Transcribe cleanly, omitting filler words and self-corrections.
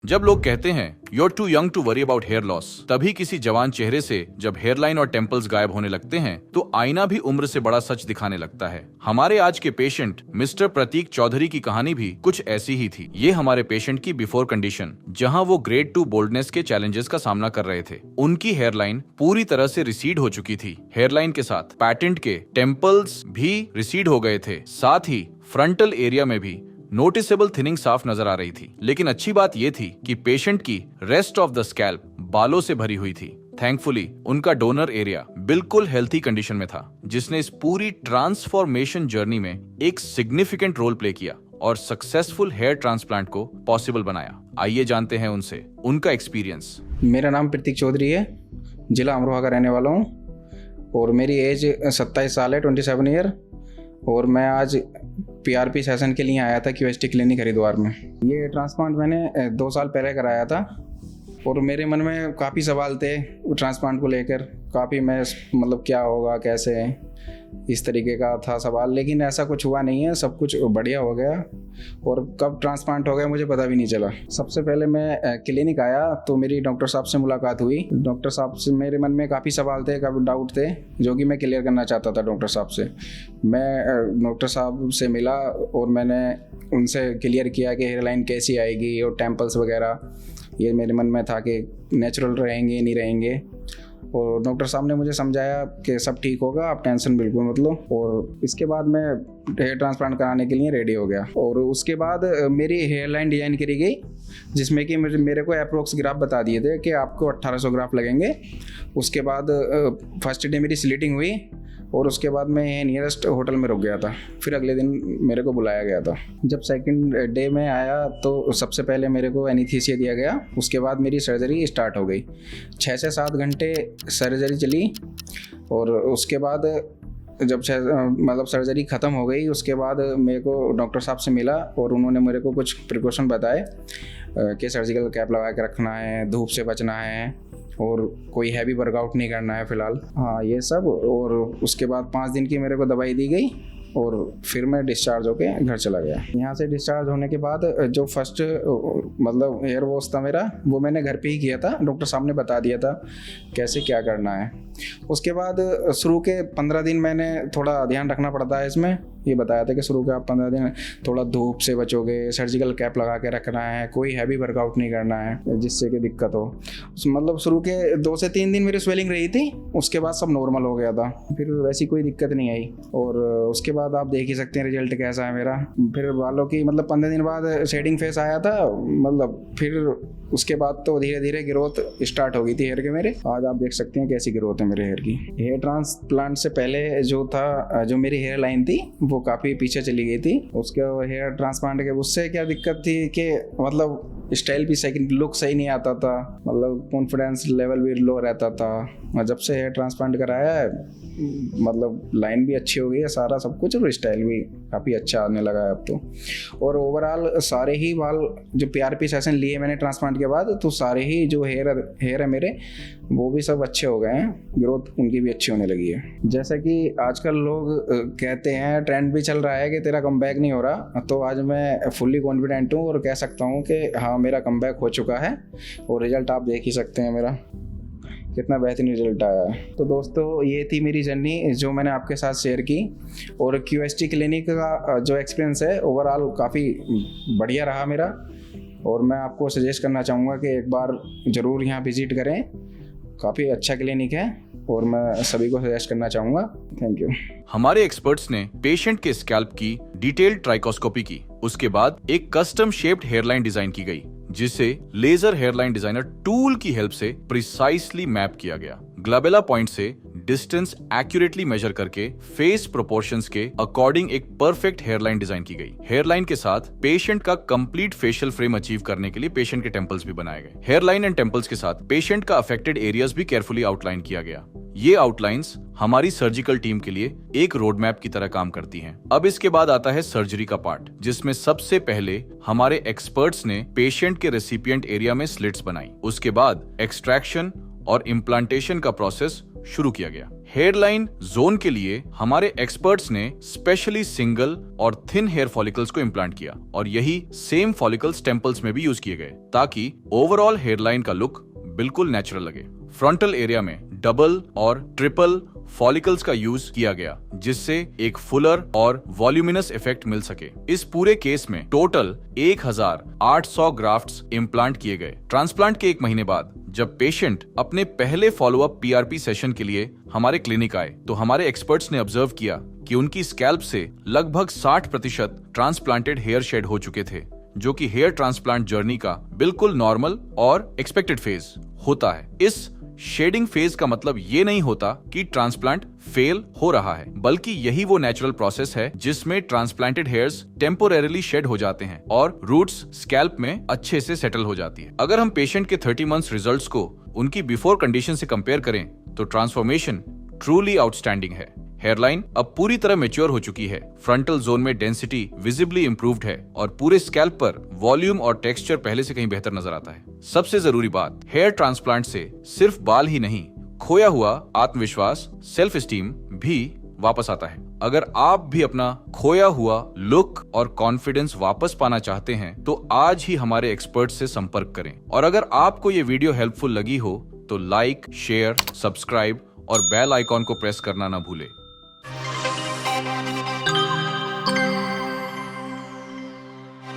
जब लोग कहते हैं you are too young to worry about hair loss, तभी किसी जवान चेहरे से जब हेयरलाइन और टेम्पल्स गायब होने लगते हैं तो आईना भी उम्र से बड़ा सच दिखाने लगता है। हमारे आज के पेशेंट मिस्टर प्रतीक चौधरी की कहानी भी कुछ ऐसी ही थी। ये हमारे पेशेंट की बिफोर कंडीशन, जहां वो ग्रेड 2 बोल्डनेस के चैलेंजेस का सामना कर रहे थे। उनकी हेयरलाइन पूरी तरह से रिसीड हो चुकी थी। हेयरलाइन के साथ पैटेंट के टेम्पल्स भी रिसीड हो गए थे, साथ ही फ्रंटल एरिया में भी नोटिसेबल थिनिंग साफ नजर आ रही थी। लेकिन अच्छी बात यह थी कि पेशेंट की रेस्ट ऑफ द स्कैल्प बालों से भरी हुई थी। थैंकफुली उनका डोनर एरिया बिल्कुल हेल्थी कंडीशन में था, जिसने इस पूरी ट्रांसफॉर्मेशन जर्नी में एक सिग्निफिकेंट रोल प्ले किया और सक्सेसफुल हेयर ट्रांसप्लांट को पॉसिबल बनाया। आइए जानते हैं उनसे उनका एक्सपीरियंस। मेरा नाम प्रतीक चौधरी है, जिला अमरोहा का रहने वाला हूँ और मेरी एज 27 साल है, 27 ईयर। और मैं आज PRP सेशन के लिए आया था QST क्लिनिक हरिद्वार में। ये ट्रांसप्लांट मैंने 2 साल पहले कराया था और मेरे मन में काफ़ी सवाल थे ट्रांसप्लांट को लेकर। काफ़ी मैं मतलब क्या होगा, कैसे, इस तरीके का था सवाल। लेकिन ऐसा कुछ हुआ नहीं है, सब कुछ बढ़िया हो गया और कब ट्रांसप्लांट हो गया मुझे पता भी नहीं चला। सबसे पहले मैं क्लिनिक आया तो मेरी डॉक्टर साहब से मुलाकात हुई। डॉक्टर साहब से मेरे मन में काफ़ी सवाल थे, काफ़ी डाउट थे, जो कि मैं क्लियर करना चाहता था डॉक्टर साहब से। मैं डॉक्टर साहब से मिला और मैंने उनसे क्लियर किया कि हेयर लाइन कैसी आएगी और टेम्पल्स वगैरह। ये मेरे मन में था कि नेचुरल रहेंगे नहीं रहेंगे। और डॉक्टर साहब ने मुझे समझाया कि सब ठीक होगा, आप टेंशन बिल्कुल मत लो। और इसके बाद मैं हेयर ट्रांसप्लांट कराने के लिए रेडी हो गया। और उसके बाद मेरी हेयर लाइन डिज़ाइन करी गई, जिसमें कि मेरे को अप्रोक्स ग्राफ बता दिए थे कि आपको 1800 ग्राफ लगेंगे। उसके बाद फर्स्ट डे मेरी स्लीटिंग हुई और उसके बाद मैं नियरेस्ट होटल में रुक गया था। फिर अगले दिन मेरे को बुलाया गया था। जब सेकंड डे में आया तो सबसे पहले मेरे को एनीस्थीसिया दिया गया। उसके बाद मेरी सर्जरी स्टार्ट हो गई। 6 से 7 घंटे सर्जरी चली और उसके बाद जब मतलब सर्जरी ख़त्म हो गई, उसके बाद मेरे को डॉक्टर साहब से मिला और उन्होंने मेरे को कुछ प्रिकॉशन बताए कि सर्जिकल कैप लगा के रखना है, धूप से बचना है और कोई हैवी वर्कआउट नहीं करना है फ़िलहाल। हाँ, ये सब। और उसके बाद 5 दिन की मेरे को दवाई दी गई और फिर मैं डिस्चार्ज होके घर चला गया। यहाँ से डिस्चार्ज होने के बाद जो फर्स्ट मतलब हेयर वॉश था मेरा, वो मैंने घर पे ही किया था। डॉक्टर साहब ने बता दिया था कैसे क्या करना है। उसके बाद शुरू के 15 दिन मैंने थोड़ा ध्यान रखना पड़ता है इसमें। ये बताया था कि शुरू के आप 15 दिन थोड़ा धूप से बचोगे, सर्जिकल कैप लगा के रखना है, कोई हैवी वर्कआउट नहीं करना है जिससे कि दिक्कत हो। मतलब शुरू के 2 से 3 दिन मेरी स्वेलिंग रही थी, उसके बाद सब नॉर्मल हो गया था। फिर वैसी कोई दिक्कत नहीं आई। और उसके बाद आप देख ही सकते हैं रिजल्ट कैसा है मेरा। फिर बालों की मतलब 15 दिन बाद शेडिंग फेस आया था। मतलब फिर उसके बाद तो धीरे धीरे ग्रोथ स्टार्ट हो गई थी हेयर के मेरे। आज आप देख सकते हैं कैसी ग्रोथ है मेरे हेयर की। हेयर ट्रांसप्लांट से पहले जो था, जो मेरी हेयर लाइन थी वो काफ़ी पीछे चली गई थी। उसके हेयर ट्रांसप्लांट के उससे क्या दिक्कत थी कि मतलब स्टाइल भी सही, लुक सही नहीं आता था, मतलब कॉन्फिडेंस लेवल भी लो रहता था। और जब से हेयर ट्रांसप्लांट कराया है मतलब लाइन भी अच्छी हो गई है, सारा सब कुछ, और स्टाइल भी काफ़ी अच्छा आने लगा है अब तो। और ओवरऑल सारे ही बाल जो PRP सेशन लिए मैंने ट्रांसप्लांट के बाद, तो सारे ही जो हेयर है मेरे, वो भी सब अच्छे हो गए हैं। ग्रोथ उनकी भी अच्छी होने लगी है। जैसे कि आजकल लोग कहते हैं, ट्रेंड भी चल रहा है कि तेरा कमबैक नहीं हो रहा, तो आज मैं फुल्ली कॉन्फिडेंट हूँ और कह सकता हूँ कि हाँ, मेरा कमबैक हो चुका है। और रिजल्ट आप देख ही सकते हैं मेरा कितना बेहतरीन रिजल्ट आया है। तो दोस्तों, ये थी मेरी जर्नी जो मैंने आपके साथ शेयर की। और QST क्लिनिक का जो एक्सपीरियंस है ओवरऑल काफ़ी बढ़िया रहा मेरा। और मैं आपको सजेस्ट करना चाहूँगा कि एक बार ज़रूर यहाँ विज़िट करें। काफ़ी अच्छा क्लिनिक है और मैं सभी को सजेस्ट करना चाहूँगा। Thank you. हमारे एक्सपर्ट्स ने पेशेंट के स्कैल्प की डिटेल्ड ट्राइकोस्कोपी की। उसके बाद एक कस्टम शेप्ड हेयरलाइन डिजाइन की गई, जिसे लेजर हेयरलाइन डिजाइनर टूल की हेल्प से प्रिसाइसली मैप किया गया। ग्लबेला पॉइंट से डिस्टेंस एक्यूरेटली मेजर करके फेस प्रोपोर्शंस के अकॉर्डिंग एक परफेक्ट हेयरलाइन डिजाइन की गई। हेयरलाइन के साथ पेशेंट का कंप्लीट फेशियल फ्रेम अचीव करने के लिए पेशेंट के टेम्पल्स भी बनाए गए। हेयरलाइन एंड टेम्पल्स के साथ पेशेंट का अफेक्टेड एरियाज भी केयरफुली आउटलाइन किया गया। ये आउटलाइंस हमारी सर्जिकल टीम के लिए एक रोड मैप की तरह काम करती हैं। अब इसके बाद आता है सर्जरी का पार्ट, जिसमें सबसे पहले हमारे एक्सपर्ट्स ने पेशेंट के रेसिपिएंट एरिया में स्लिट्स बनाई। उसके बाद एक्सट्रैक्शन और इम्प्लांटेशन का प्रोसेस शुरू किया गया। हेयरलाइन जोन के लिए हमारे एक्सपर्ट्स ने स्पेशली सिंगल और थिन हेयर फॉलिकल्स को इम्प्लांट किया और यही सेम फॉलिकल्स टेम्पल्स में भी यूज किए गए ताकि ओवरऑल हेयरलाइन का लुक बिल्कुल नेचुरल लगे। फ्रंटल एरिया में डबल और ट्रिपल फॉलिकल्स का यूज किया गया जिससे एक फुलर और वॉल्यूमिनस इफेक्ट मिल सके। इस पूरे केस में टोटल 1800 ग्राफ्ट्स इम्प्लांट किए गए। ट्रांसप्लांट के 1 महीने बाद जब पेशेंट अपने पहले फॉलोअप पीआरपी सेशन के लिए हमारे क्लिनिक आए तो हमारे एक्सपर्ट्स ने ऑब्जर्व किया कि उनकी स्कैल्प से लगभग 60% ट्रांसप्लांटेड हेयर शेड हो चुके थे, जो कि हेयर ट्रांसप्लांट जर्नी का बिल्कुल नॉर्मल और एक्सपेक्टेड फेज होता है। इस शेडिंग फेज का मतलब ये नहीं होता कि ट्रांसप्लांट फेल हो रहा है, बल्कि यही वो नेचुरल प्रोसेस है जिसमें ट्रांसप्लांटेड हेयर्स टेम्पोरेरीली शेड हो जाते हैं और रूट्स स्कैल्प में अच्छे से सेटल हो जाती है। अगर हम पेशेंट के 30 मंथ्स रिजल्ट्स को उनकी बिफोर कंडीशन से कंपेयर करें तो ट्रांसफॉर्मेशन ट्रूली आउटस्टैंडिंग है। हेयरलाइन अब पूरी तरह मैच्योर हो चुकी है, फ्रंटल जोन में डेंसिटी विजिबली इंप्रूव्ड है और पूरे स्कैल्प पर वॉल्यूम और टेक्सचर पहले से कहीं बेहतर नजर आता है। सबसे जरूरी बात, हेयर ट्रांसप्लांट से सिर्फ बाल ही नहीं, खोया हुआ आत्मविश्वास, सेल्फ एस्टीम भी वापस आता है। अगर आप भी अपना खोया हुआ लुक और कॉन्फिडेंस वापस पाना चाहते हैं तो आज ही हमारे एक्सपर्ट से संपर्क करें। और अगर आपको ये वीडियो हेल्पफुल लगी हो तो लाइक, शेयर, सब्सक्राइब और बेल आइकॉन को प्रेस करना ना भूलें।